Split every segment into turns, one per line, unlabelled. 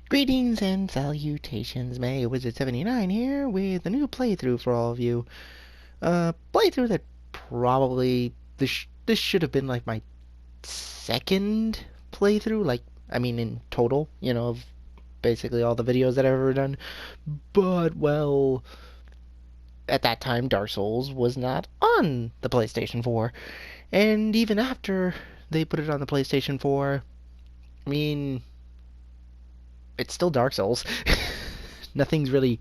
Greetings and salutations, May Wizard 79 here with a new playthrough for all of you. Playthrough that probably this should have been like my second playthrough, like I mean in total, of basically all the videos that I've ever done. But well, at that time Dark Souls was not on the PlayStation 4, and even after they put it on the PlayStation 4, I mean it's still Dark Souls. Nothing's really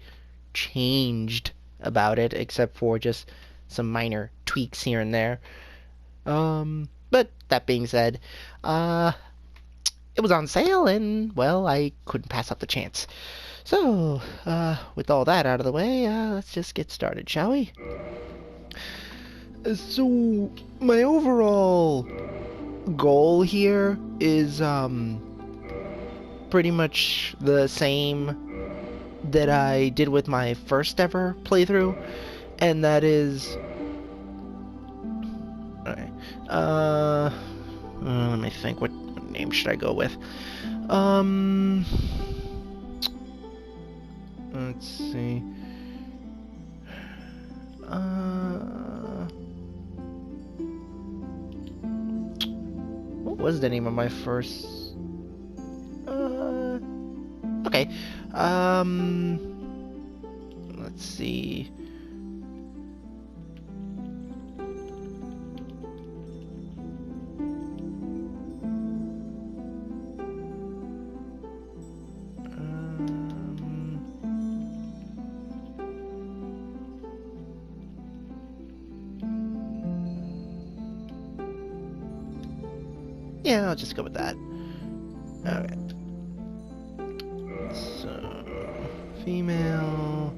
changed about it except for just some minor tweaks here and there. But that being said, uh, it was on sale and, well, I couldn't pass up the chance. So, with all that out of the way, let's just get started, shall we? So, my overall goal here is, pretty much the same that I did with my first ever playthrough, and that is... Okay. Let me think, what name should I go with? Let's see. What was the name of my first... Okay. Let's see. Yeah, I'll just go with that. Okay. So, female.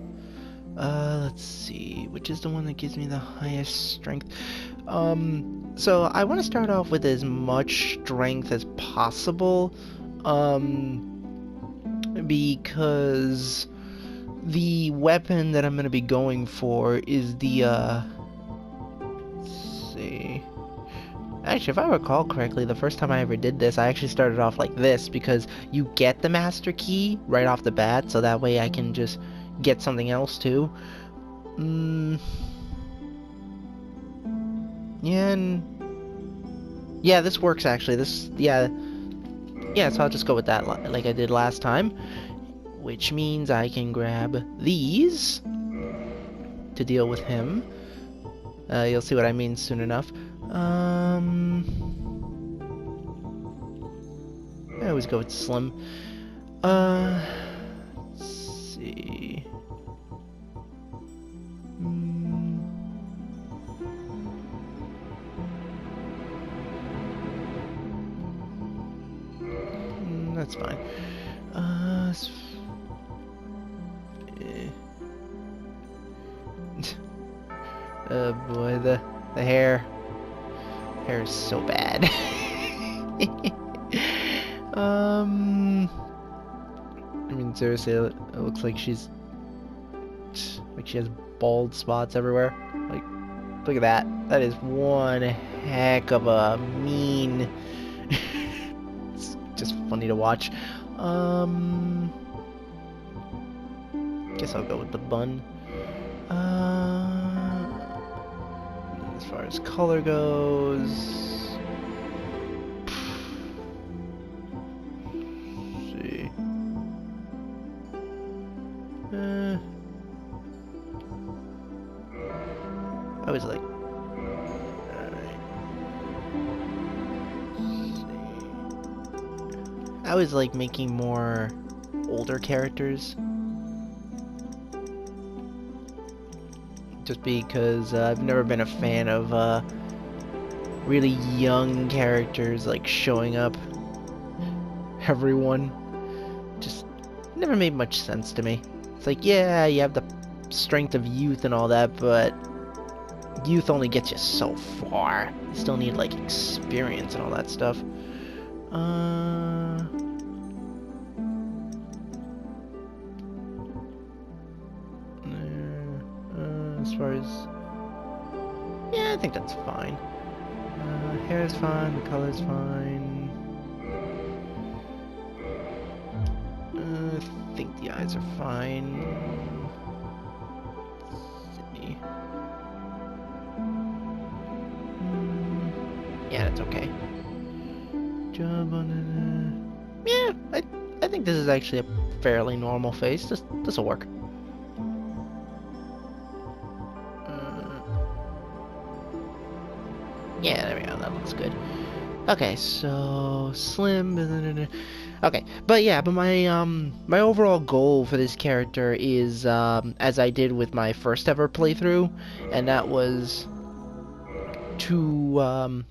Let's see, which is the one that gives me the highest strength? So I want to start off with as much strength as possible, because the weapon that I'm going to be going for is the, let's see. Actually, if I recall correctly, the first time I ever did this, I actually started off like this, because you get the master key right off the bat, so that way I can just get something else too. Yeah, yeah, this works actually. Yeah, so I'll just go with that like I did last time, which means I can grab these to deal with him. You'll see what I mean soon enough. I always go with Slim. Let's see. That's fine. Oh boy, the hair. Hair is so bad. I mean, seriously, it looks like she has bald spots everywhere. Like, look at that. That is one heck of a mean. It's just funny to watch. Guess I'll go with the bun. As far as color goes. See. I was like, alright. I was like making more older characters. Just because I've never been a fan of really young characters like showing up. Everyone just never made much sense to me. It's like, yeah, you have the strength of youth and all that, but youth only gets you so far. You still need like experience and all that stuff. As far as, yeah, I think that's fine. Hair is fine, the color's fine. guys are fine. Let's see. Yeah, that's okay. Job on it. Yeah, I think this is actually a fairly normal face. This'll work. Yeah, there we go. That looks good. Okay, so slim. Okay, but yeah, but my overall goal for this character is as I did with my first ever playthrough, and that was to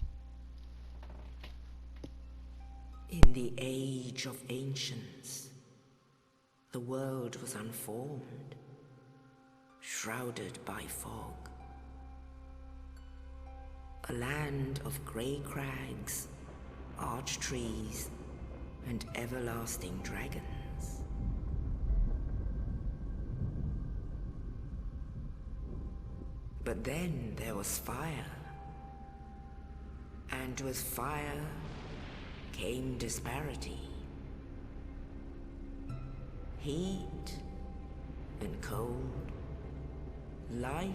In the age of ancients, the world was unformed, shrouded by fog. A land of grey crags, arch trees, and everlasting dragons. But then there was fire, and with fire came disparity. Heat and cold, life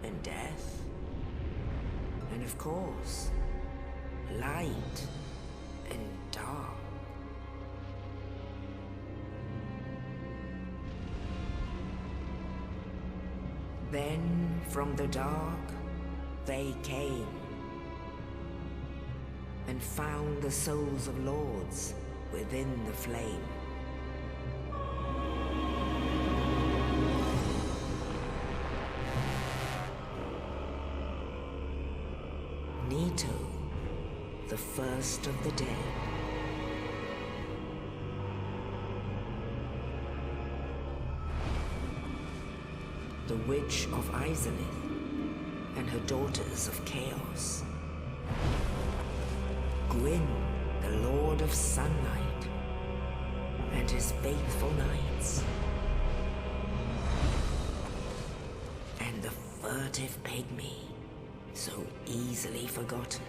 and death, and of course, light and dark. Then from the dark they came and found the souls of lords within the flame. Nito, the first of the dead. The Witch of Izalith and her daughters of Chaos. Gwyn, the Lord of Sunlight, and his faithful knights. And the furtive pygmy, so easily forgotten.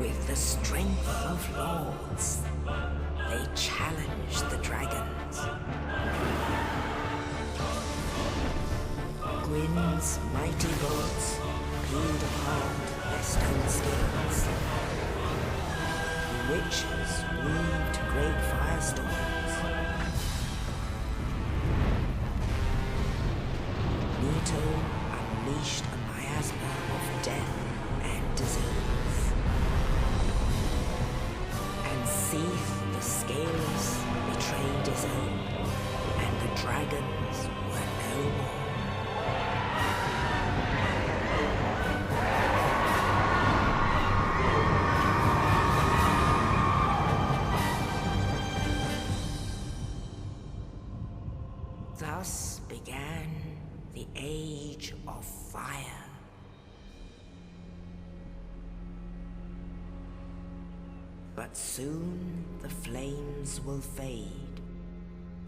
With the strength of lords, they challenged the dragons. Gwyn's mighty bolts peeled apart their stone skins. The witches weaved great firestorms. Nito unleashed a miasma of death and disease. And Seath the Scaleless betrayed his own, and the dragons were no more. Thus began the Age of Fire. But soon the flames will fade,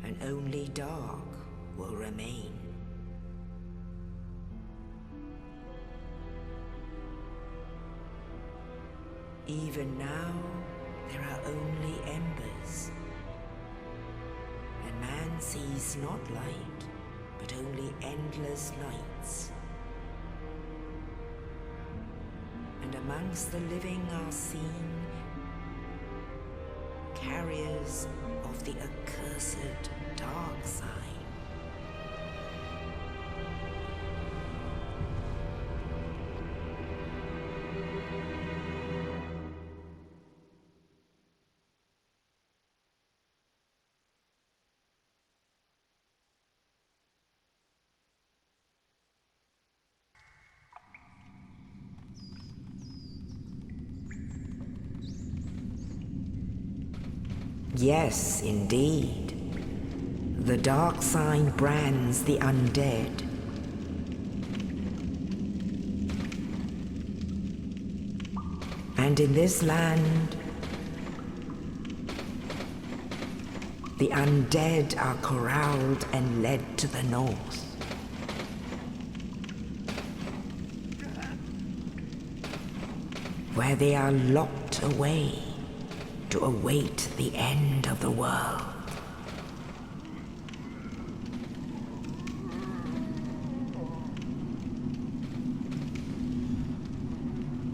and only dark will remain. Even now, there are only embers. And man sees not light, but only endless nights. And amongst the living are seen carriers of the accursed dark side. Yes, indeed. The dark sign brands the undead. And in this land, the undead are corralled and led to the north. where they are locked away to await the end of the world.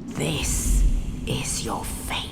This is your fate.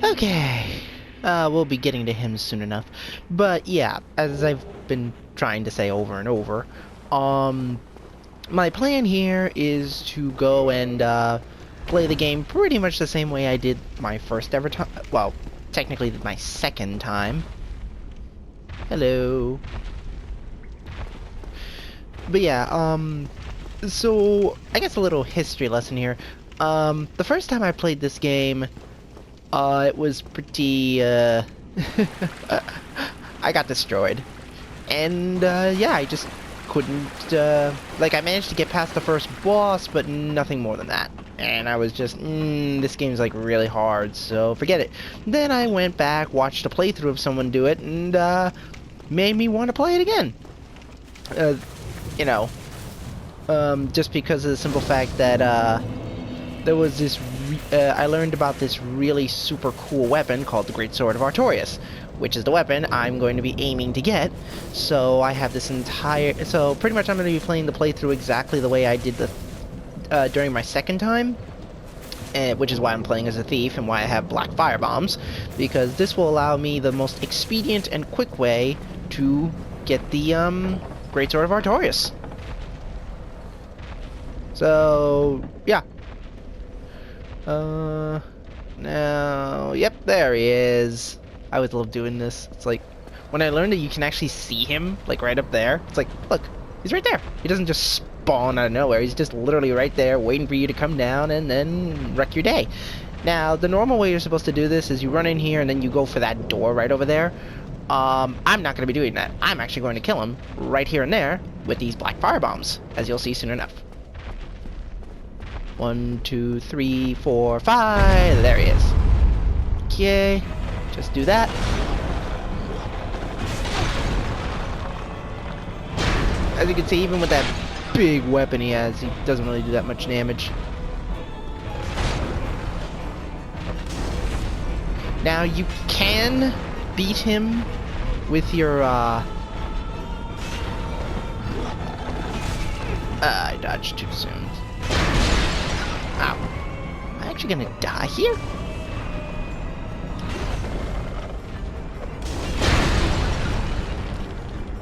Okay. We'll be getting to him soon enough. But yeah, as I've been trying to say over and over, my plan here is to go and play the game pretty much the same way I did my first ever time. Well, technically my second time. Hello. But yeah, so I guess a little history lesson here. The first time I played this game, it was pretty, I got destroyed. And, yeah, I just couldn't, like, I managed to get past the first boss, but nothing more than that. And I was just, this game's, like, really hard, so forget it. Then I went back, watched a playthrough of someone do it, and, made me want to play it again. You know, just because of the simple fact that, there was this, I learned about this really super cool weapon called the Great Sword of Artorias, which is the weapon I'm going to be aiming to get. So I have this entire, so pretty much I'm going to be playing the playthrough exactly the way I did the, during my second time, which is why I'm playing as a thief and why I have black fire bombs, because this will allow me the most expedient and quick way to get the, Great Sword of Artorias. So, yeah. Now, yep, there he is. I always love doing this. It's like, when I learned that you can actually see him, like, right up there, it's like, look, he's right there. He doesn't just spawn out of nowhere. He's just literally right there, waiting for you to come down and then wreck your day. Now, the normal way you're supposed to do this is you run in here and then you go for that door right over there. I'm not going to be doing that. I'm actually going to kill him right here and there with these black fire bombs, as you'll see soon enough. 1, 2, 3, 4, 5. There he is. Okay, just do that. As you can see, even with that big weapon he has, he doesn't really do that much damage. Now you can beat him with your I dodged too soon. Ow. Am I actually gonna die here?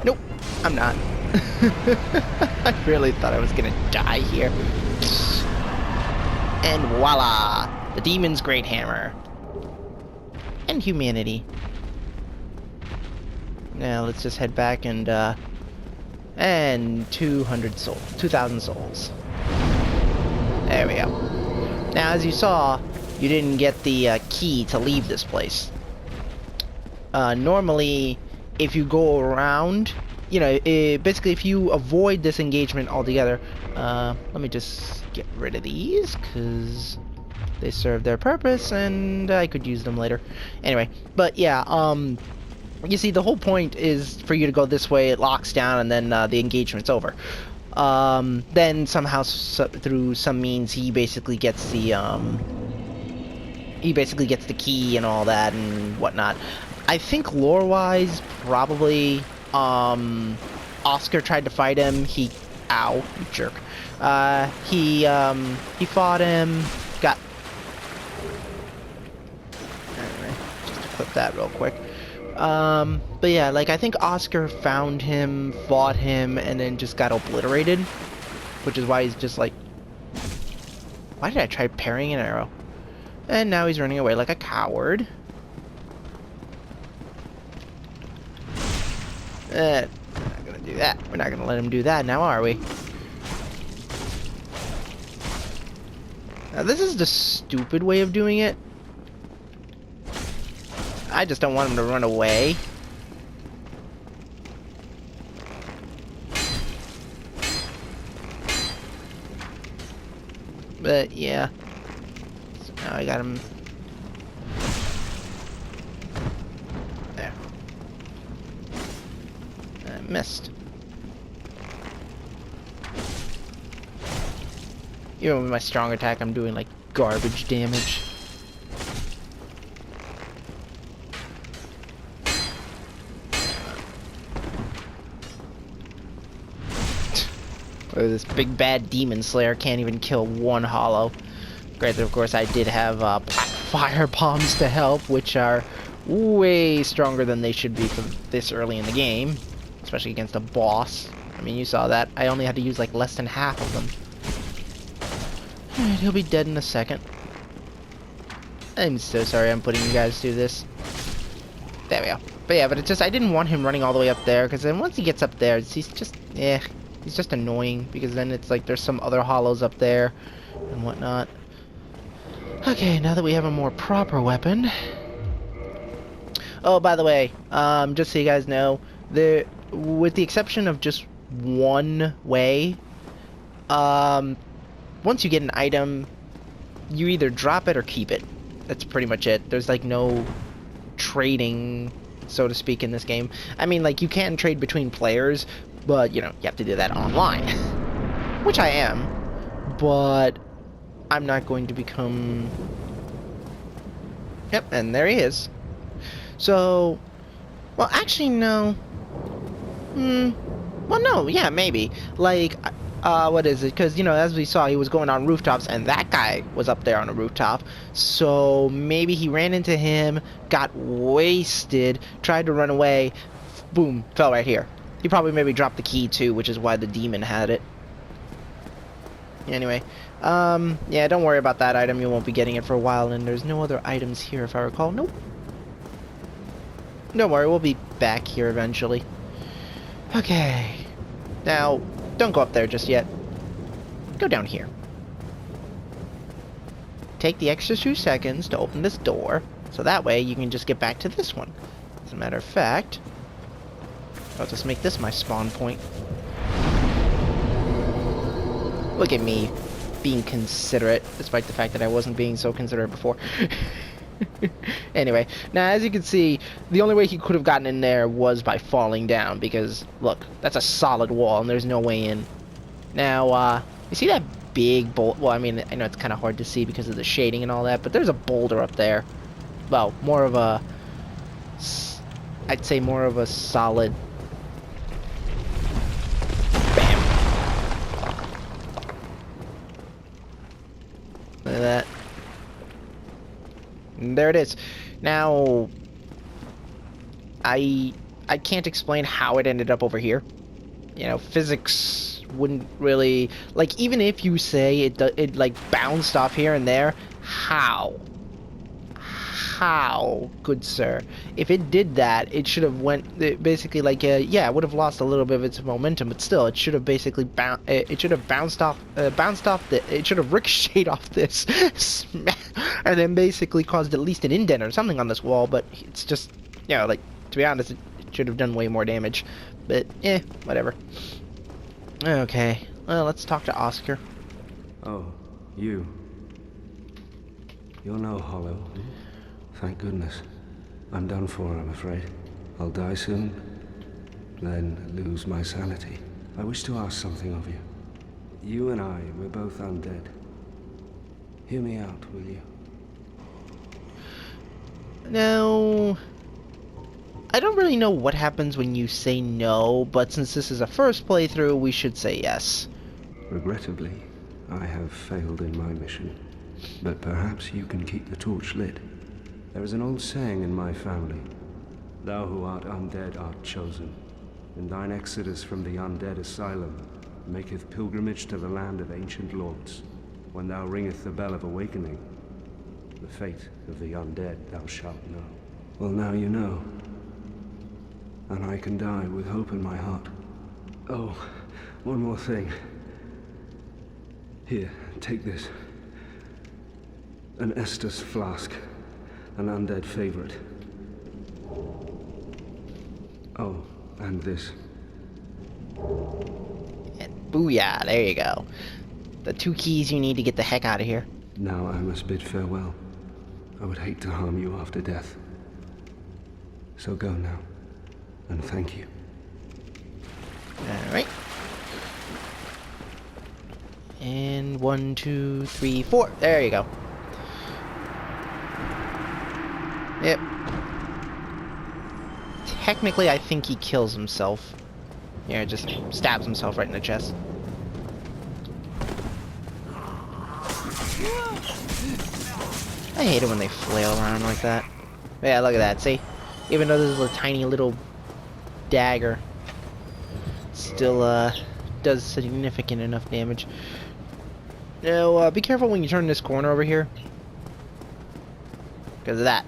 Nope, I'm not. I really thought I was gonna die here. And voila! The Demon's Great Hammer. And humanity. Now let's just head back and 200 souls, 2,000 souls. There we go. Now, as you saw, you didn't get the key to leave this place. Normally, if you go around, you know, basically if you avoid this engagement altogether, let me just get rid of these, because they serve their purpose, and I could use them later. Anyway, but yeah, you see, the whole point is for you to go this way, it locks down, and then the engagement's over. Then somehow, through some means, he basically gets the key and all that and whatnot. I think lore-wise, probably, Oscar tried to fight him. Ow, you jerk. He fought him, got... Anyway, just equip that real quick. But yeah, like, I think Oscar found him, fought him, and then just got obliterated. Which is why he's just like... Why did I try parrying an arrow? And now he's running away like a coward. We're not gonna do that. We're not gonna let him do that now, are we? Now, this is the stupid way of doing it. I just don't want him to run away. But, yeah. So now I got him. There. I missed. Even with my strong attack, I'm doing, like, garbage damage. This big bad demon slayer can't even kill one hollow. Granted, of course, I did have black fire bombs to help, which are way stronger than they should be for this early in the game, especially against a boss. I mean, you saw that. I only had to use like less than half of them. Alright, he'll be dead in a second. I'm so sorry I'm putting you guys through this. There we go. But yeah, but it's just, I didn't want him running all the way up there, because then once he gets up there, he's just, he's just annoying, because then it's like there's some other hollows up there and whatnot. Okay, now that we have a more proper weapon. Oh, by the way, just so you guys know, with the exception of just one way, once you get an item, you either drop it or keep it. That's pretty much it. There's like no trading, so to speak, in this game. I mean, like, you can trade between players, but, you know, you have to do that online. Which I am. But I'm not going to become... Yep, and there he is. So... Well, actually, no. Well, no, yeah, maybe. Like, what is it? Because, you know, as we saw, he was going on rooftops, and that guy was up there on a rooftop. So maybe he ran into him, got wasted, tried to run away, boom, fell right here. He probably maybe dropped the key, too, which is why the demon had it. Anyway, yeah, don't worry about that item. You won't be getting it for a while, and there's no other items here, if I recall. Nope. Don't worry, we'll be back here eventually. Okay. Now, don't go up there just yet. Go down here. Take the extra 2 seconds to open this door, so that way you can just get back to this one. As a matter of fact, I'll just make this my spawn point. Look at me, being considerate, despite the fact that I wasn't being so considerate before. Anyway, now as you can see, the only way he could have gotten in there was by falling down, because, look, that's a solid wall and there's no way in. Now, you see that big boulder? Well, I mean, I know it's kind of hard to see because of the shading and all that, but there's a boulder up there. Well, more of a... I'd say more of a solid... Bam! Look at that. And there it is. Now, I can't explain how it ended up over here. You know, physics wouldn't really, like, even if you say it like bounced off here and there, how, good sir? If it did that, it should have went basically like yeah, it would have lost a little bit of its momentum, but still, it should have basically it should have bounced off it should have ricocheted off this, and then basically caused at least an indent or something on this wall. But it's just, you know, like, to be honest, it should have done way more damage. But whatever. Okay, well, let's talk to Oscar.
Oh, you. You're no hollow. Thank goodness. I'm done for, I'm afraid. I'll die soon, then lose my sanity. I wish to ask something of you. You and I, we're both undead. Hear me out, will you?
Now, I don't really know what happens when you say no, but since this is a first playthrough, we should say yes.
Regrettably, I have failed in my mission. But perhaps you can keep the torch lit. There is an old saying in my family. Thou who art undead art chosen. And thine exodus from the undead asylum maketh pilgrimage to the land of ancient lords. When thou ringeth the bell of awakening, the fate of the undead thou shalt know. Well, now you know. and I can die with hope in my heart. Oh, one more thing. Here, take this. An Estus flask. An undead favorite. Oh, and this.
And booyah, there you go. The 2 keys you need to get the heck out of here.
Now I must bid farewell. I would hate to harm you after death. So go now, and thank you.
Alright. And 1, 2, 3, 4. There you go. Yep. Technically, I think he kills himself. Yeah, just stabs himself right in the chest. I hate it when they flail around like that. Yeah, look at that. See? Even though this is a tiny little dagger, still does significant enough damage. Now, be careful when you turn this corner over here, because of that.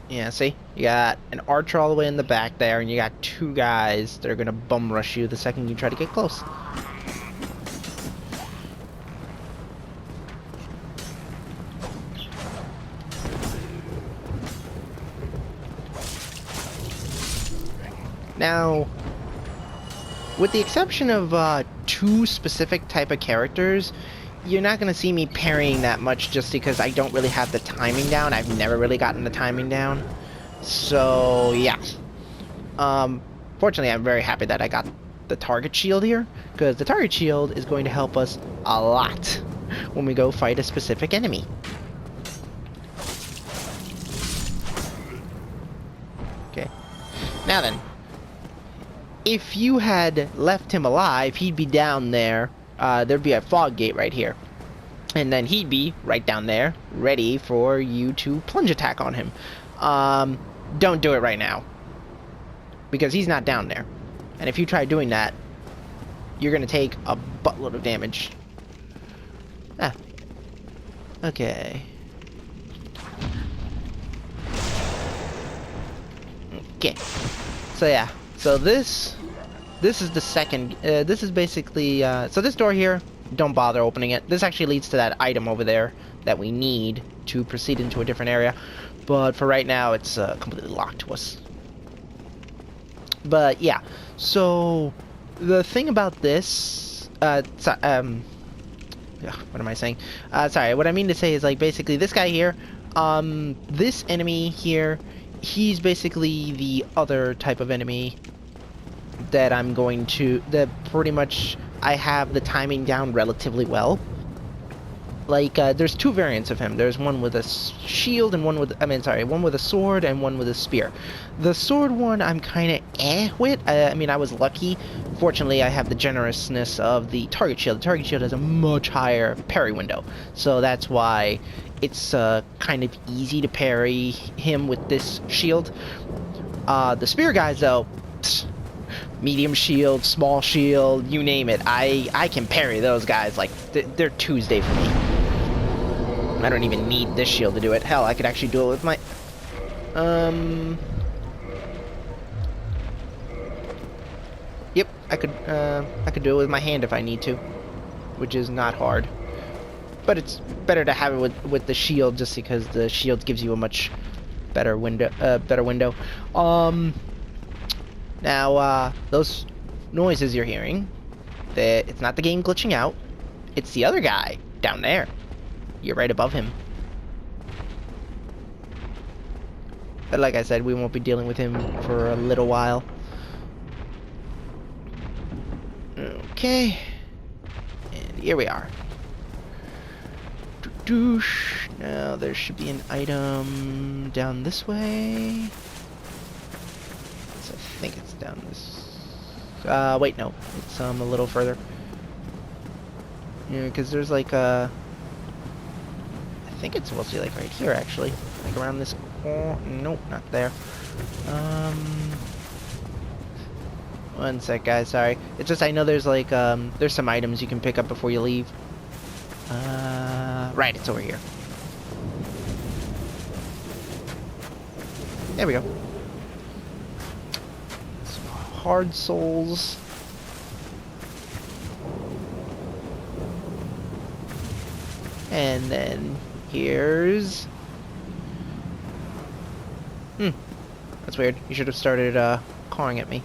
Yeah, see? You got an archer all the way in the back there, and you got 2 guys that are gonna bum rush you the second you try to get close. Now, with the exception of 2 specific type of characters, you're not going to see me parrying that much just because I don't really have the timing down. I've never really gotten the timing down. So, yeah. Fortunately, I'm very happy that I got the target shield here, because the target shield is going to help us a lot when we go fight a specific enemy. Okay. Now then. If you had left him alive, he'd be down there. There'd be a fog gate right here. And then he'd be right down there, ready for you to plunge attack on him. Don't do it right now. Because he's not down there. And if you try doing that, you're going to take a buttload of damage. Ah. Okay. Okay. So yeah. So this is the second, this is basically, so this door here, don't bother opening it. This actually leads to that item over there that we need to proceed into a different area. But for right now, it's completely locked to us. But yeah, so the thing about this, what am I saying? Sorry, what I mean to say is, like, basically this guy here, this enemy here, he's basically the other type of enemy that I'm going to, that pretty much I have the timing down relatively well. Like, there's 2 variants of him. There's one with a shield and one with, one with a sword and one with a spear. The sword one I'm kind of with. I was lucky. Fortunately, I have the generousness of the target shield. The target shield has a much higher parry window. So that's why it's kind of easy to parry him with this shield. The spear guys, though, medium shield, small shield, you name it. I can parry those guys like they're Tuesday for me. I don't even need this shield to do it. Hell, I could actually do it with my... Yep, I could do it with my hand if I need to, which is not hard. But it's better to have it with the shield, just because the shield gives you a much better window. Now, those noises you're hearing, it's not the game glitching out. It's the other guy down there. You're right above him. But like I said, we won't be dealing with him for a little while. Okay. And here we are. Doosh. Now there should be an item down this way. So I think it's down this... wait, no. It's a little further. Yeah, because there's like a... I think it's supposed to be like right here, actually. Like around this corner. Nope, not there. One sec, guys. Sorry. It's just I know there's like there's some items you can pick up before you leave. Right, it's over here. There we go. Some hard souls. And then here's... That's weird. You should have started cawing at me.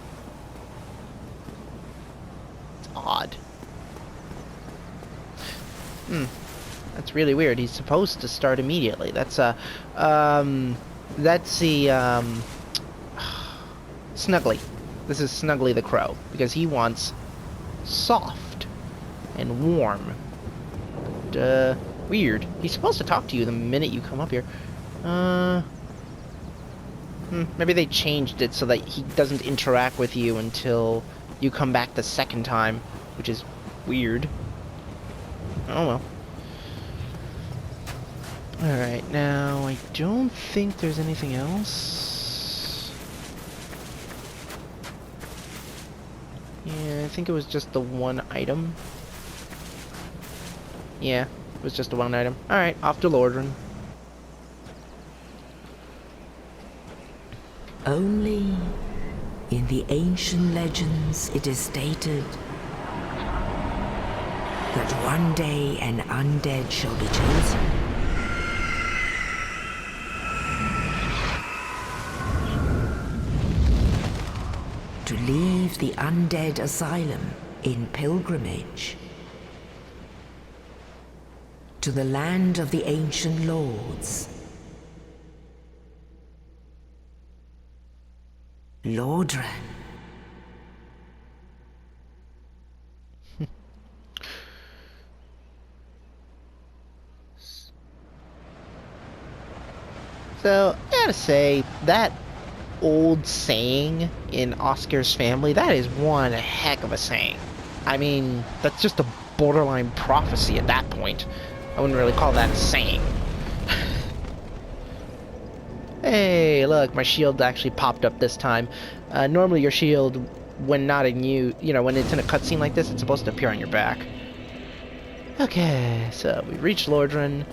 It's odd. That's really weird. He's supposed to start immediately. That's the Snuggly. This is Snuggly the Crow, because he wants soft and warm. But, weird. He's supposed to talk to you the minute you come up here. Maybe they changed it so that he doesn't interact with you until you come back the second time, which is weird. Oh well. Alright, now I don't think there's anything else. Yeah, I think it was just the one item. Yeah, it was just the one item. Alright, off to Lordran.
Only in the ancient legends it is stated that one day an undead shall be chosen. To leave the undead asylum in pilgrimage to the land of the ancient lords. Lordran.
So, I gotta say, that old saying in Oscar's family, that is one heck of a saying. I mean, that's just a borderline prophecy at that point. I wouldn't really call that a saying. Hey, look, my shield actually popped up this time. Normally your shield, when not in when it's in a cutscene like this, it's supposed to appear on your back. Okay, so we reached Lordran,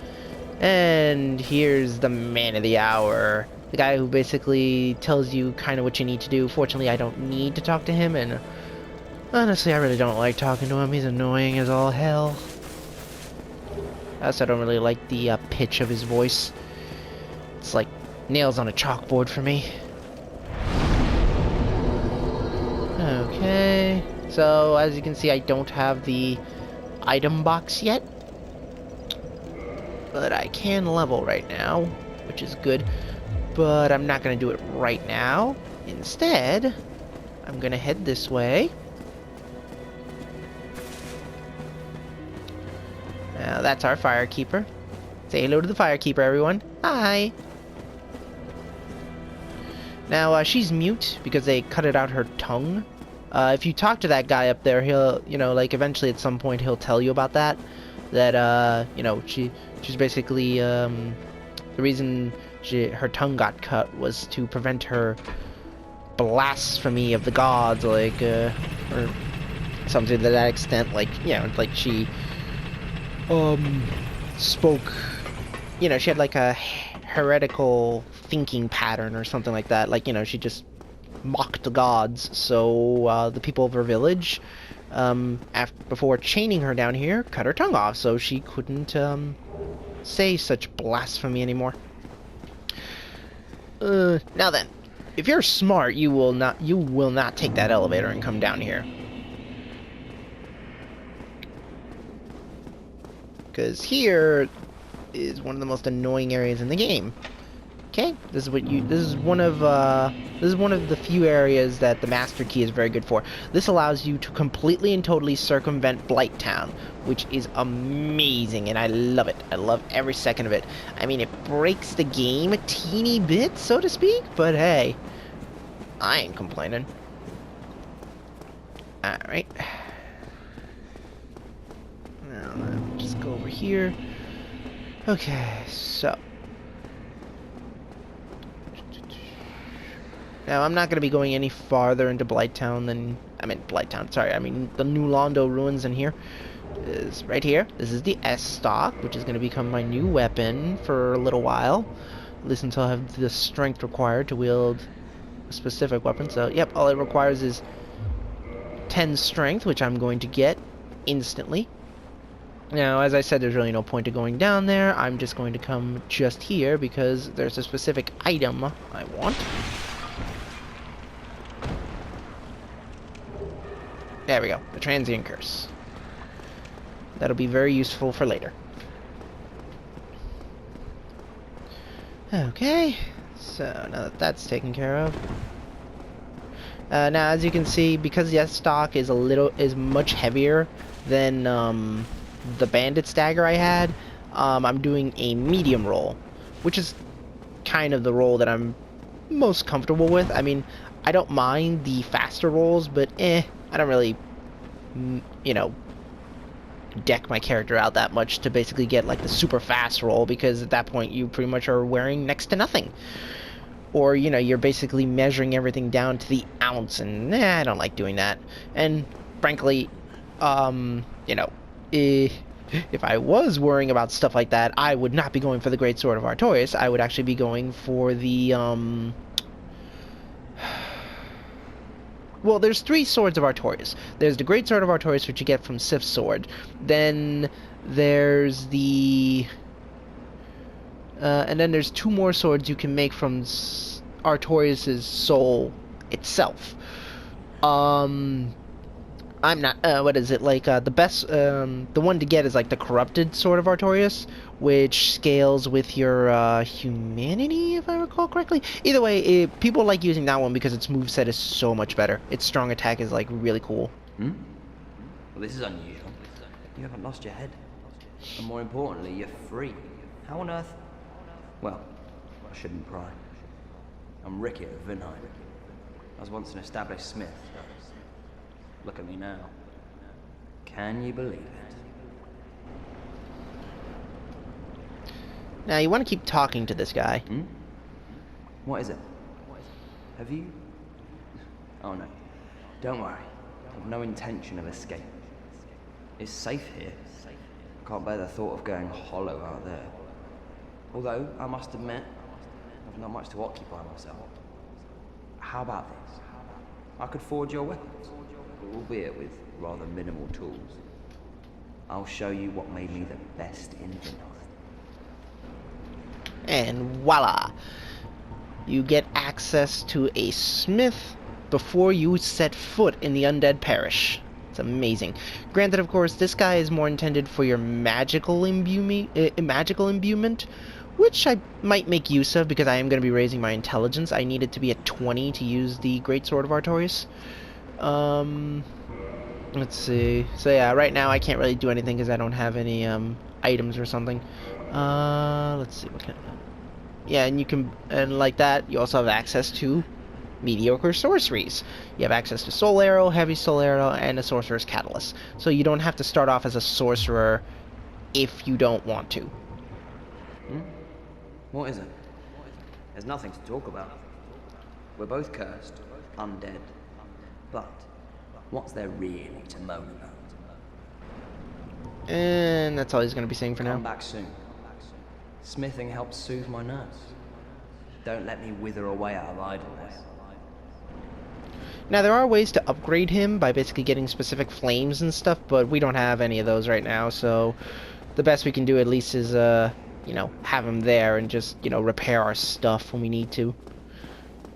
and here's the man of the hour. The guy who basically tells you kind of what you need to do. Fortunately, I don't need to talk to him, and honestly, I really don't like talking to him. He's annoying as all hell. Also, I don't really like the pitch of his voice. It's like nails on a chalkboard for me. Okay, so as you can see, I don't have the item box yet, but I can level right now, which is good. But I'm not gonna do it right now. Instead, I'm gonna head this way. Now that's our firekeeper. Say hello to the firekeeper, everyone. Hi. Now, she's mute because they cut it out her tongue. If you talk to that guy up there, he'll, eventually at some point he'll tell you about that. That, she's basically, the reason her tongue got cut was to prevent her blasphemy of the gods, or something to that extent, like she, spoke, she had like a heretical thinking pattern or something like that. She just mocked the gods. So the people of her village, before chaining her down here, cut her tongue off so she couldn't say such blasphemy anymore. Now then, if you're smart, you will not take that elevator and come down here. Because here is one of the most annoying areas in the game. Okay, this is one of the few areas that the Master Key is very good for. This allows you to completely and totally circumvent Blighttown, which is amazing, and I love it. I love every second of it. I mean, it breaks the game a teeny bit, so to speak, but hey, I ain't complaining. Alright. Now, let me just go over here. Okay, so. Now, I'm not going to be going any farther into Blighttown than... I mean, the New Londo ruins in here. Is right here. This is the S-Stock, which is going to become my new weapon for a little while. at least until I have the strength required to wield a specific weapon. So, yep, all it requires is 10 strength, which I'm going to get instantly. Now, as I said, there's really no point to going down there. I'm just going to come just here because there's a specific item I want. There we go, the transient curse. That'll be very useful for later. Okay, so now that that's taken care of. Now, as you can see, because the S-stock is much heavier than the bandit's dagger I had, I'm doing a medium roll, which is kind of the roll that I'm most comfortable with. I mean, I don't mind the faster rolls, but I don't really, you know, deck my character out that much to basically get like the super fast roll, because at that point you pretty much are wearing next to nothing. Or, you know, you're basically measuring everything down to the ounce, and I don't like doing that. And frankly, you know, if I was worrying about stuff like that, I would not be going for the Great Sword of Artorias. I would actually be going for the, well, there's 3 swords of Artorias. There's the Great Sword of Artorias, which you get from Sif's sword. Then there's the... and then there's 2 more swords you can make from Artorias' soul itself. I'm not, what is it, like, the best, the one to get is, like, the Corrupted Sword of Artorias, which scales with your, humanity, if I recall correctly. Either way, people like using that one because its moveset is so much better. Its strong attack is, like, really cool.
Hmm? Well, this is unusual. You haven't lost your head. And more importantly, you're free. How on earth? Well, I shouldn't pry. I'm Ricky of Vinheim. I was once an established smith. Look at me now. Can you believe it?
Now, you want to keep talking to this guy.
Hmm? What is it? Have you... Oh, no. Don't worry. I've no intention of escape. It's safe here. Can't bear the thought of going hollow out there. Although, I must admit, I've not much to occupy myself. How about this? I could forge your weapons, albeit with rather minimal tools. I'll show you what made me the best in Vinheim.
And voila! You get access to a smith before you set foot in the undead parish. It's amazing. Granted, of course, this guy is more intended for your magical imbuement, which I might make use of because I am going to be raising my intelligence. I need it to be at 20 to use the Great Sword of Artorias. Let's see. So yeah, right now I can't really do anything because I don't have any items or something. Let's see what kind of... Yeah, and you can, and like that, you also have access to mediocre sorceries. You have access to Soul Arrow, Heavy Soul Arrow, and a Sorcerer's Catalyst. So you don't have to start off as a sorcerer if you don't want to.
Hmm? What is it? There's nothing to talk about. We're both cursed, undead. But what's there really to moan about?
And that's all he's going to be saying for now.
Come back soon. Smithing helps soothe my nerves. Don't let me wither away out of idleness.
Now, there are ways to upgrade him by basically getting specific flames and stuff, but we don't have any of those right now, so the best we can do at least is, you know, have him there and just, you know, repair our stuff when we need to.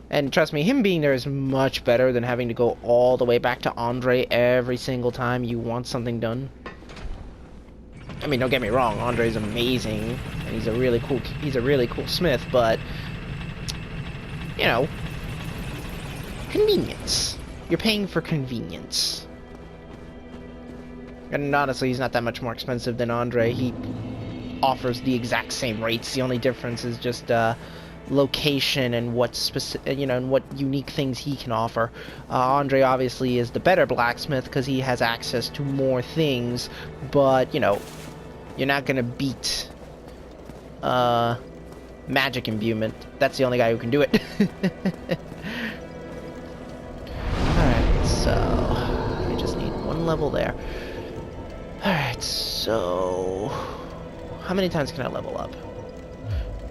And trust me, him being there is much better than having to go all the way back to Andre every single time you want something done. I mean, don't get me wrong, Andre's amazing, and he's a really cool smith, but, you know, convenience. You're paying for convenience. And honestly, he's not that much more expensive than Andre. He offers the exact same rates. The only difference is just location and what specific, you know, and what unique things he can offer. Andre obviously is the better blacksmith because he has access to more things, but you know, you're not gonna beat magic imbuement. That's the only guy who can do it. Alright, so I just need one level there. Alright, so how many times can I level up?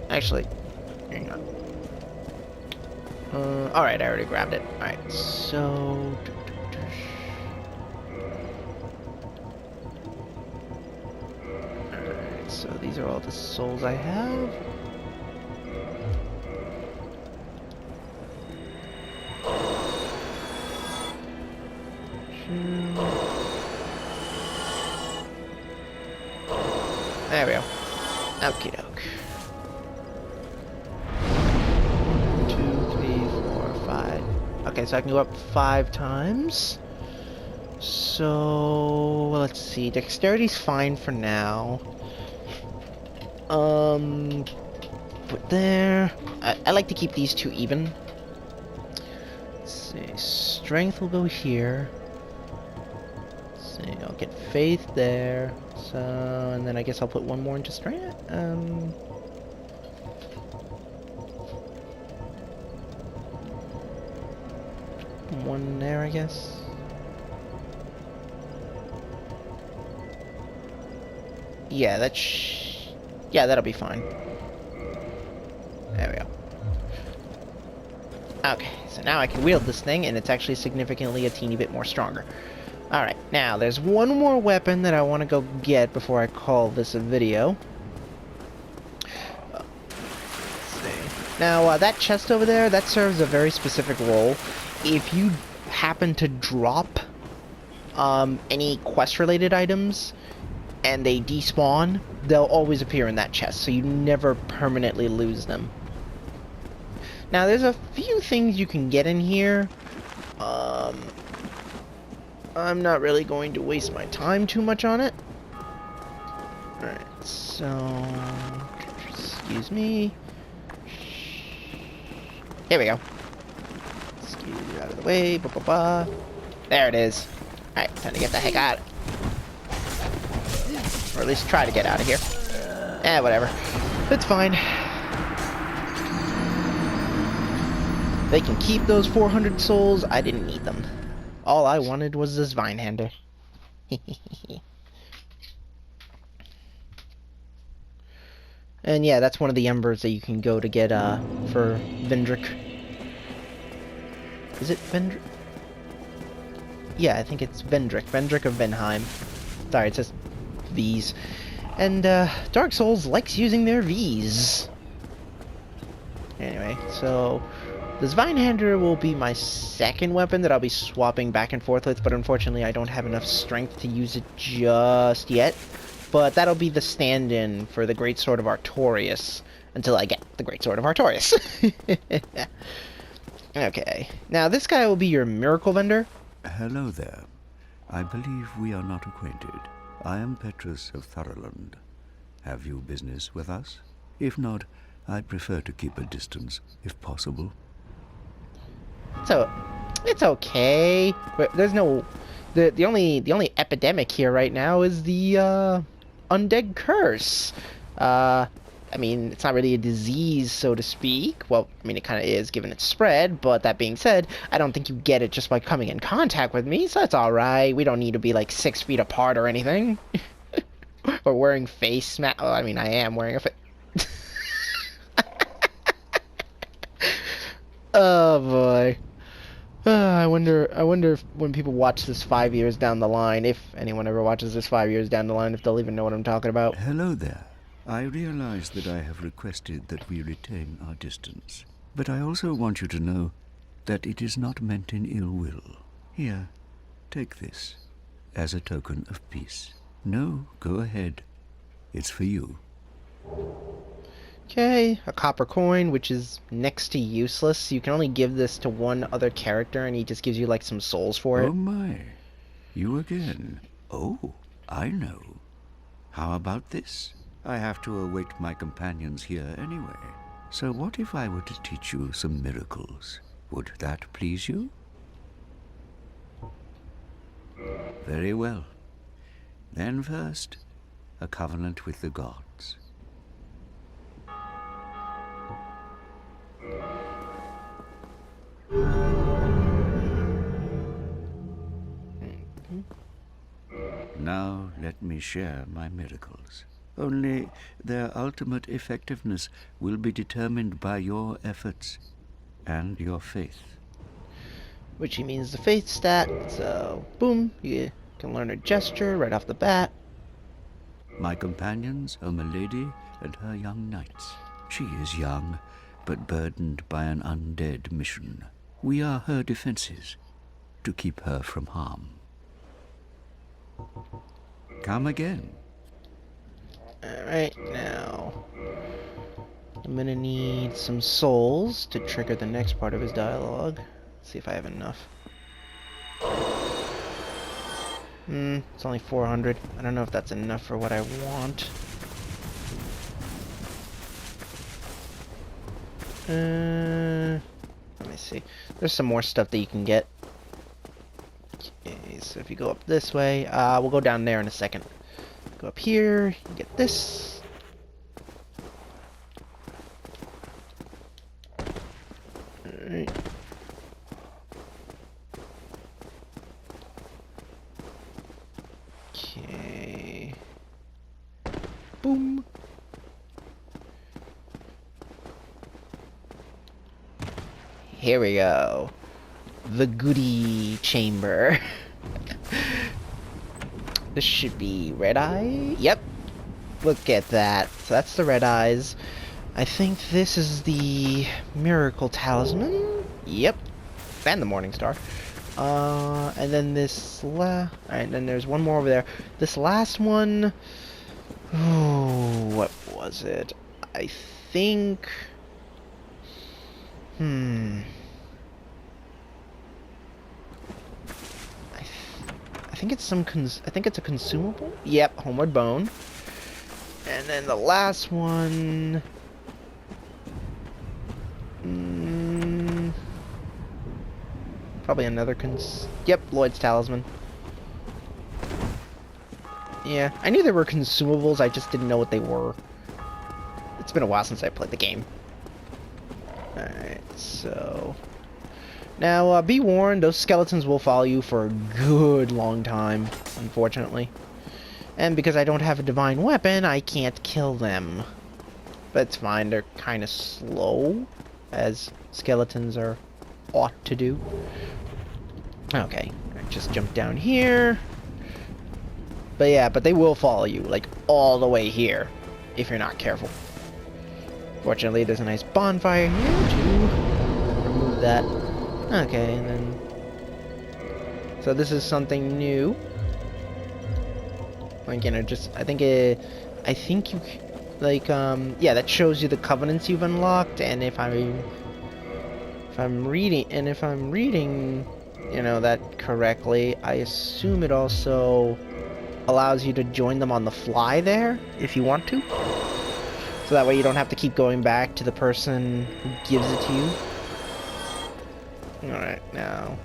Actually, Hang on. Alright, I already grabbed it. Alright, so... Alright, so these are all the souls I have. There we go. Okie doke. 2, 3, 4, 5. Okay, so I can go up 5 times. So let's see. Dexterity's fine for now. Put there. I like to keep these two even. Let's see. Strength will go here. Let's see. I'll get faith there. So, and then I guess I'll put one more into strength. One there, I guess. Yeah, yeah, that'll be fine. There we go. Okay, so now I can wield this thing, and it's actually significantly a teeny bit more stronger. Alright, now there's one more weapon that I want to go get before I call this a video. Let's see. Now, that chest over there, that serves a very specific role. If you happen to drop any quest-related items, and they despawn, they'll always appear in that chest, so you never permanently lose them. Now, there's a few things you can get in here. I'm not really going to waste my time too much on it. Alright, so... Excuse me. Here we go. Excuse you out of the way. There it is. Alright, time to get the heck out. Or at least try to get out of here. Whatever. It's fine. They can keep those 400 souls. I didn't need them. All I wanted was this Vinehander. And yeah, that's one of the embers that you can go to get for Vendrick. Is it Vendrick? Yeah, I think it's Vendrick. Vendrick of Venheim. Sorry, it says V's. And Dark Souls likes using their V's. Anyway, so this Vinehander will be my second weapon that I'll be swapping back and forth with, but unfortunately I don't have enough strength to use it just yet. But that'll be the stand-in for the Greatsword of Artorias until I get the Greatsword of Artorias. Okay, now this guy will be your miracle vendor.
Hello there. I believe we are not acquainted. I am Petrus of Thoroland. Have you business with us? If not, I prefer to keep a distance, if possible.
So, it's okay. But there's no... The only epidemic here right now is the, undead curse. I mean, it's not really a disease, so to speak. Well, I mean, it kind of is, given its spread, but that being said, I don't think you get it just by coming in contact with me, so that's alright. We don't need to be, like, 6 feet apart or anything. Or wearing face mask. Oh, I mean, I am wearing a face... Oh, boy. I wonder if when people watch this 5 years down the line, if anyone ever watches this 5 years down the line, if they'll even know what I'm talking about.
Hello there. I realize that I have requested that we retain our distance, but I also want you to know that it is not meant in ill will. Here, take this, as a token of peace. No, go ahead. It's for you.
Okay, a copper coin, which is next to useless. You can only give this to one other character, and he just gives you, like, some souls for it.
Oh my, you again. Oh, I know. How about this? I have to await my companions here anyway. So what if I were to teach you some miracles? Would that please you? Very well. Then first, a covenant with the gods. Now let me share my miracles. Only their ultimate effectiveness will be determined by your efforts and your faith.
Which means the faith stat, so boom, you can learn a gesture right off the bat.
My companions are Milady and her young knights. She is young, but burdened by an undead mission. We are her defenses, to keep her from harm. Come again.
Alright, now I'm gonna need some souls to trigger the next part of his dialogue. Let's see if I have enough. It's only 400. I don't know if that's enough for what I want. Let me see. There's some more stuff that you can get. Okay, so if you go up this way, we'll go down there in a second. Go up here, you can get this. Alright. Okay. Boom. Here we go. The goodie chamber. This should be red eye. Yep. Look at that. So that's the red eyes. I think this is the miracle talisman. Yep. And the morning star. And then this alright, then there's one more over there. This last one. Oh, what was it? I think. I think it's some I think it's a consumable. Yep, homeward bone. And then the last one. Probably another Yep, Lloyd's talisman. Yeah, I knew there were consumables, I just didn't know what they were. It's been a while since I played the game. Alright, so... Now, be warned, those skeletons will follow you for a good long time, unfortunately. And because I don't have a divine weapon, I can't kill them. But it's fine, they're kind of slow, as skeletons are ought to do. Okay, just jump down here. But yeah, but they will follow you, like, all the way here, if you're not careful. Fortunately, there's a nice bonfire here to remove that. Okay, and then... So this is something new. Like, you know, just... I think you... Like, yeah, that shows you the covenants you've unlocked, and if I'm reading, you know, that correctly, I assume it also allows you to join them on the fly there, if you want to. So that way you don't have to keep going back to the person who gives it to you. Alright, now...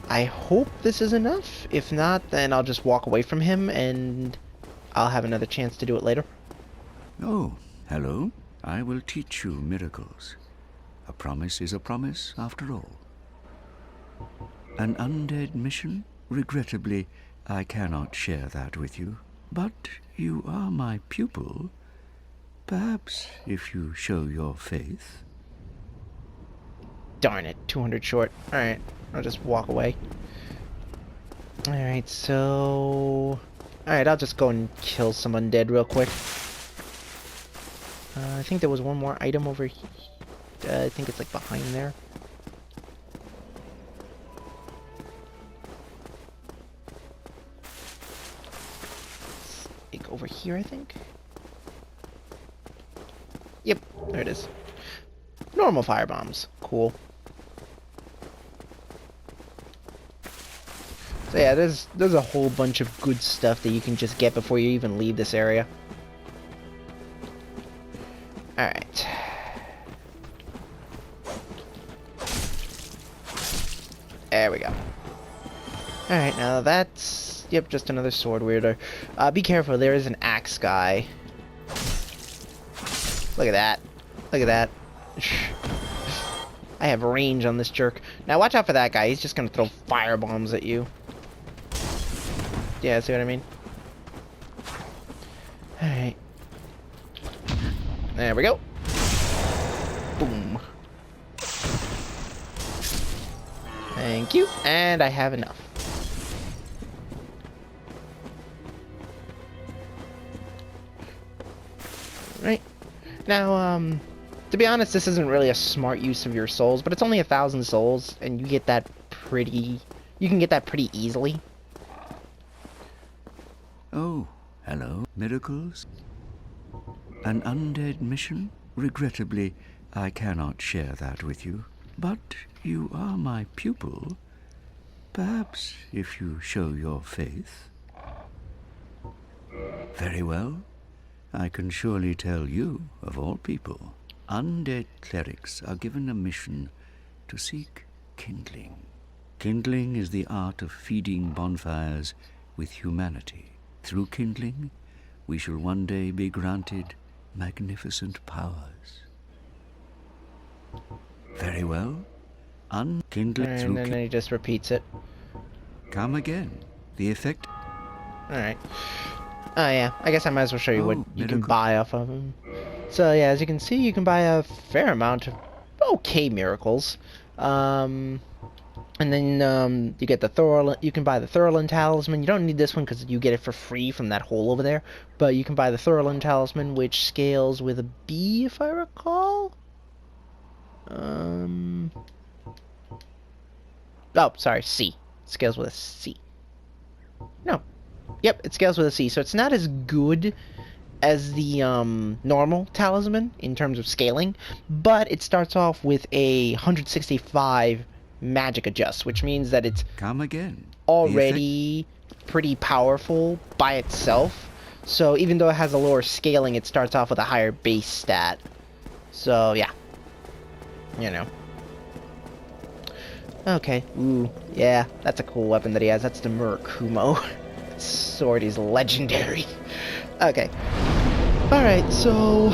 I hope this is enough. If not, then I'll just walk away from him, and I'll have another chance to do it later.
Oh, hello. I will teach you miracles. A promise is a promise, after all. An undead mission? Regrettably, I cannot share that with you. But you are my pupil. Perhaps if you show your faith.
Darn it, 200 short. Alright, I'll just walk away. Alright, so... Alright, I'll just go and kill some undead real quick. I think there was one more item over here. I think it's like behind there. It's like over here, I think. Yep, there it is. Normal fire bombs. Cool. So yeah, there's a whole bunch of good stuff that you can just get before you even leave this area. Alright. There we go. Alright, now that's... Yep, just another sword weirder. Be careful, there is an axe guy. Look at that. Look at that. I have range on this jerk. Now watch out for that guy, he's just gonna throw fire bombs at you. Yeah, see what I mean? Alright. There we go. Boom. Thank you. And I have enough. Right. Now, to be honest, this isn't really a smart use of your souls, but it's only 1,000 souls, and you get that pretty... You can get that pretty easily.
Oh, hello. Miracles? An undead mission? Regrettably, I cannot share that with you. But you are my pupil. Perhaps if you show your faith. Very well. I can surely tell you, of all people, undead clerics are given a mission to seek kindling. Kindling is the art of feeding bonfires with humanity. Through kindling, we shall one day be granted magnificent powers. Very well. Unkindled
And then he just repeats it.
Come again. The effect...
Alright. Oh yeah, I guess I might as well show you what you can
miracle.
buy off of him. So yeah, as you can see, you can buy a fair amount of okay miracles. And then you get the you can buy the Thorolin Talisman. You don't need this one because you get it for free from that hole over there. But you can buy the Thorolin Talisman, which scales with a B, if I recall. Oh, sorry, C. Scales with a C. No. Yep, it scales with a C. So it's not as good as the normal talisman in terms of scaling, but it starts off with a 165 magic adjust, which means that it's
Come again.
already pretty powerful by itself. So even though it has a lower scaling, it starts off with a higher base stat. So yeah, you know. Okay. Ooh, yeah, that's a cool weapon that he has. That's the Murakumo. That sword is legendary. Okay. Alright, so...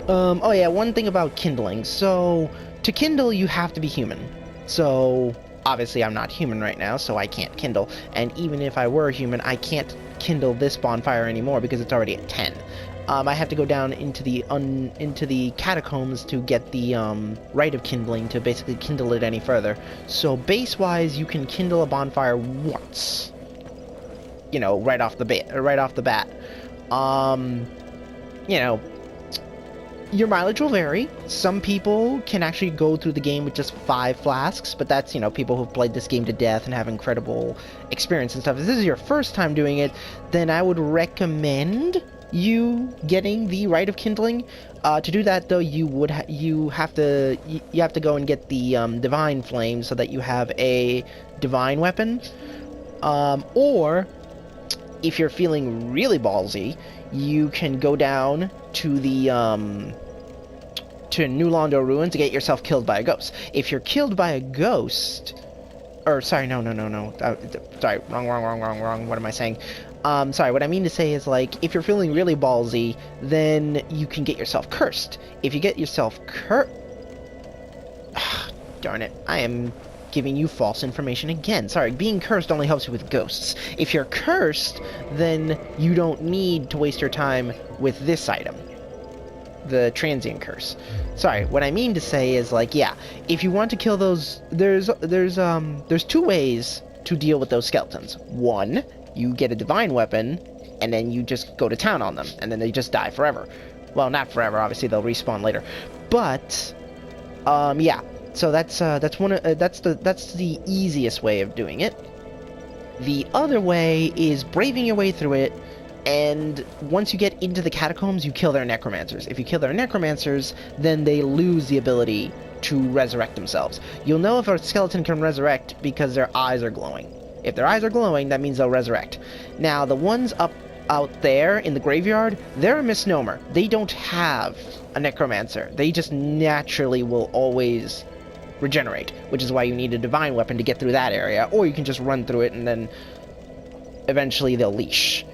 oh yeah, one thing about kindling. So, to kindle, you have to be human. So, obviously I'm not human right now, so I can't kindle. And even if I were human, I can't kindle this bonfire anymore because it's already at 10. I have to go down into the catacombs to get the rite of kindling to basically kindle it any further. So base-wise, you can kindle a bonfire once. You know, right off the bat. You know, your mileage will vary. Some people can actually go through the game with just 5 flasks, but that's, you know, people who've played this game to death and have incredible experience and stuff. If this is your first time doing it, then I would recommend you getting the Rite of Kindling. To do that, though, you have to go and get the Divine Flame so that you have a divine weapon. Or if you're feeling really ballsy, you can go down to the to New Londo Ruin to get yourself killed by a ghost. If you're killed by a ghost, or sorry, no. Sorry, wrong. What am I saying? Sorry, what I mean to say is, like, if you're feeling really ballsy, then you can get yourself cursed. If you get yourself darn it, I am giving you false information again. Sorry, being cursed only helps you with ghosts. If you're cursed, then you don't need to waste your time with this item, the transient curse. Sorry, what I mean to say is, like, yeah, if you want to kill those, there's 2 ways to deal with those skeletons. One, you get a divine weapon, and then you just go to town on them, and then they just die forever. Well, not forever, obviously they'll respawn later. But, yeah. So that's the easiest way of doing it. The other way is braving your way through it, and once you get into the catacombs, you kill their necromancers. If you kill their necromancers, then they lose the ability to resurrect themselves. You'll know if a skeleton can resurrect because their eyes are glowing. If their eyes are glowing, that means they'll resurrect. Now, the ones out there in the graveyard, they're a misnomer. They don't have a necromancer. They just naturally will always regenerate, which is why you need a divine weapon to get through that area, or you can just run through it and then eventually they'll leash.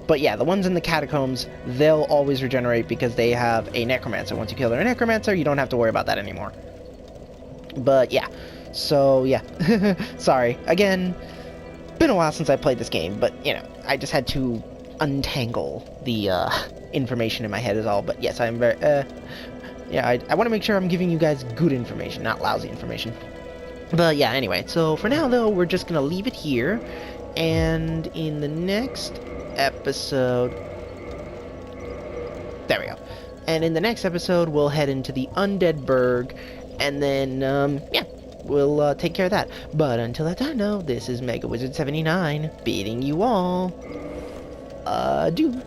But yeah, the ones in the catacombs, they'll always regenerate because they have a necromancer. Once you kill their necromancer, you don't have to worry about that anymore. But yeah, so yeah. Sorry, again, been a while since I played this game, but you know, I just had to untangle the information in my head is all. But yes, I'm very yeah, I want to make sure I'm giving you guys good information, not lousy information. But yeah, anyway, so for now though, we're just gonna leave it here, and in the next episode, there we go. And in the next episode, we'll head into the Undead Burg, and then yeah, we'll take care of that. But until that time, though, this is Mega Wizard 79 bidding you all adieu.